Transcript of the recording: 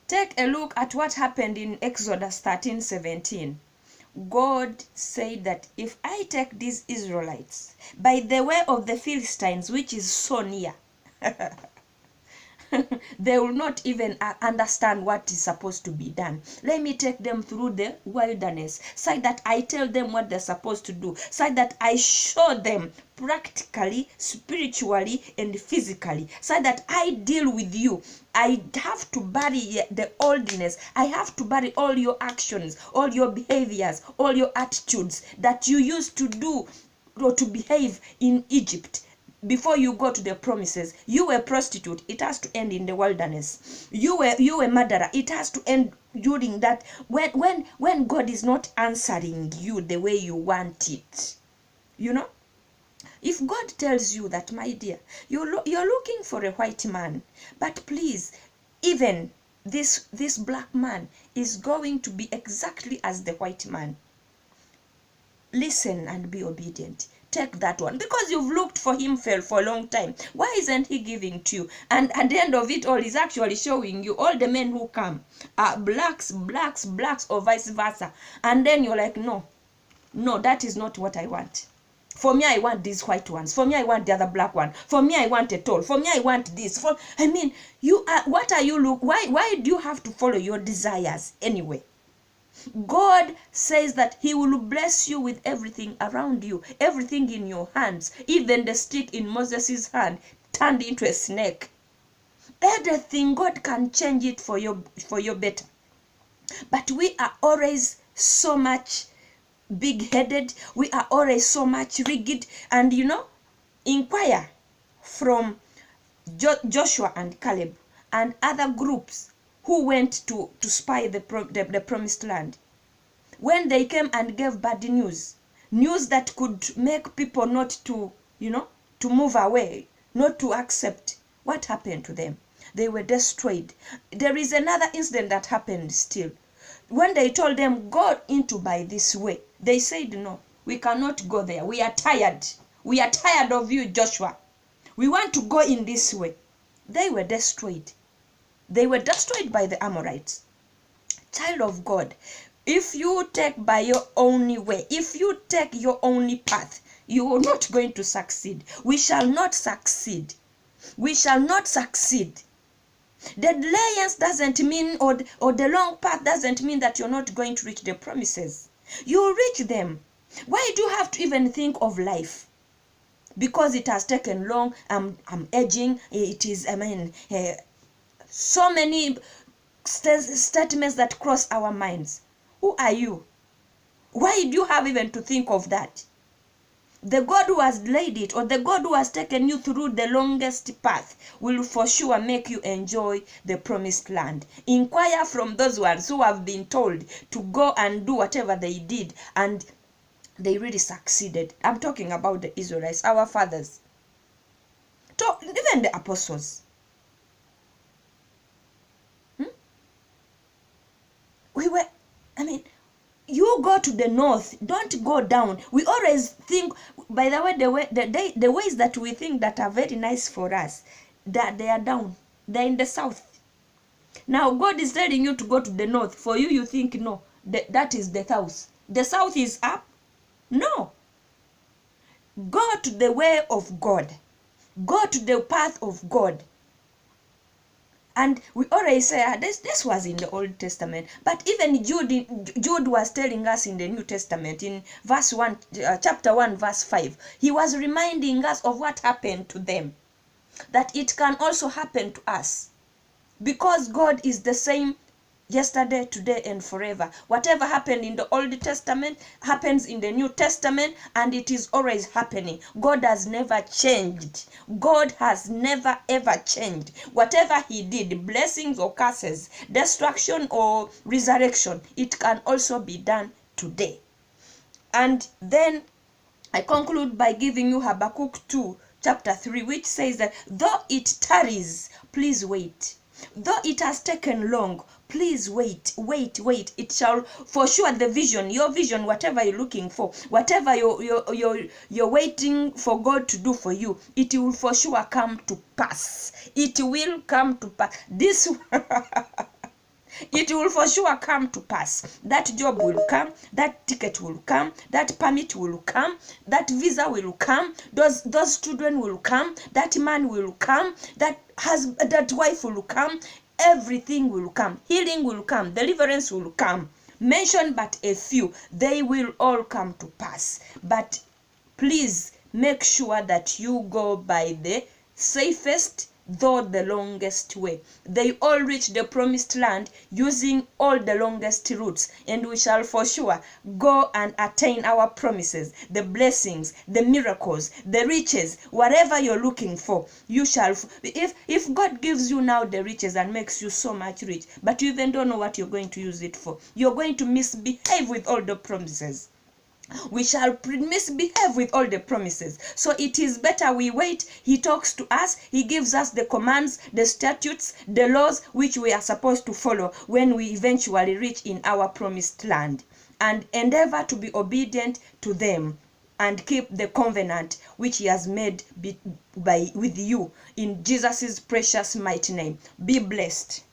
Take a look at what happened in Exodus 13:17. God said that if I take these Israelites by the way of the Philistines, which is so near, they will not even understand what is supposed to be done. Let me take them through the wilderness, so that I tell them what they're supposed to do, so that I show them practically, spiritually, and physically, so that I deal with you. I have to bury the oldness. I have to bury all your actions, all your behaviors, all your attitudes that you used to do or to behave in Egypt. Before you go to the promises, you were a prostitute, it has to end in the wilderness. You were a murderer, it has to end during that, when God is not answering you the way you want it. You know, if God tells you that, my dear, you're looking for a white man, but please, even this black man is going to be exactly as the white man, listen and be obedient. Take that one, because you've looked for him for a long time. Why isn't he giving to you? And at the end of it all, he's actually showing you all the men who come are blacks, or vice versa. And then you're like, no, that is not what I want. For me, I want these white ones. For me, I want the other black one. For me, I want a tall. For me, I want this. You are, what are you why do you have to follow your desires anyway? God says that he will bless you with everything around you, everything in your hands. Even the stick in Moses' hand turned into a snake. Everything, God can change it for your better. But we are always so much big-headed. We are always so much rigid. And inquire from Joshua and Caleb and other groups who went to spy the promised land. When they came and gave bad news that could make people not to, to move away, not to accept, what happened to them? They were destroyed. There is another incident that happened still. When they told them, go into by this way, they said, no, we cannot go there. We are tired. We are tired of you, Joshua. We want to go in this way. They were destroyed. They were destroyed by the Amorites. Child of God, if you take by your own way, if you take your own path, you are not going to succeed. We shall not succeed. We shall not succeed. The delayance doesn't mean, or the long path doesn't mean that you're not going to reach the promises. You'll reach them. Why do you have to even think of life? Because it has taken long. I'm aging. It is, so many statements that cross our minds. Who are you? Why do you have even to think of that? The God who has laid it, or the God who has taken you through the longest path, will for sure make you enjoy the promised land. Inquire from those ones who have been told to go and do whatever they did, and they really succeeded. I'm talking about the Israelites, our fathers, even the apostles. You go to the north, don't go down. We always think, by the way, the ways that we think that are very nice for us, that they are down. They're in the south. Now God is telling you to go to the north. For you, you think, no, that is the south. The south is up. No. Go to the way of God. Go to the path of God. And we always say, this was in the Old Testament. But even Jude was telling us in the New Testament, in verse 1, chapter 1, verse 5, he was reminding us of what happened to them. That it can also happen to us. Because God is the same yesterday, today, and forever. Whatever happened in the Old Testament happens in the New Testament, and it is always happening. God has never changed. God has never ever changed. Whatever he did, blessings or curses, destruction or resurrection, it can also be done today. And then I conclude by giving you Habakkuk 2, chapter 3, which says that though it tarries, please wait. Though it has taken long, please wait. It shall, for sure, the vision, your vision, whatever you're looking for, whatever you're waiting for God to do for you, it will for sure come to pass. It will come to pass. This it will for sure come to pass. That job will come, that ticket will come, that permit will come, that visa will come, those children will come, that man will come, that wife will come, everything will come, healing will come, deliverance will come. Mention but a few, they will all come to pass. But please make sure that you go by the safest though the longest way. They all reach the promised land using all the longest routes, and we shall for sure go and attain our promises, the blessings, the miracles, the riches, whatever you're looking for. You shall, if God gives you now the riches and makes you so much rich, but you even don't know what you're going to use it for, you're going to misbehave with all the promises. We shall misbehave with all the promises. So it is better we wait. He talks to us. He gives us the commands, the statutes, the laws which we are supposed to follow when we eventually reach in our promised land, and endeavor to be obedient to them and keep the covenant which he has made with you in Jesus' precious mighty name. Be blessed.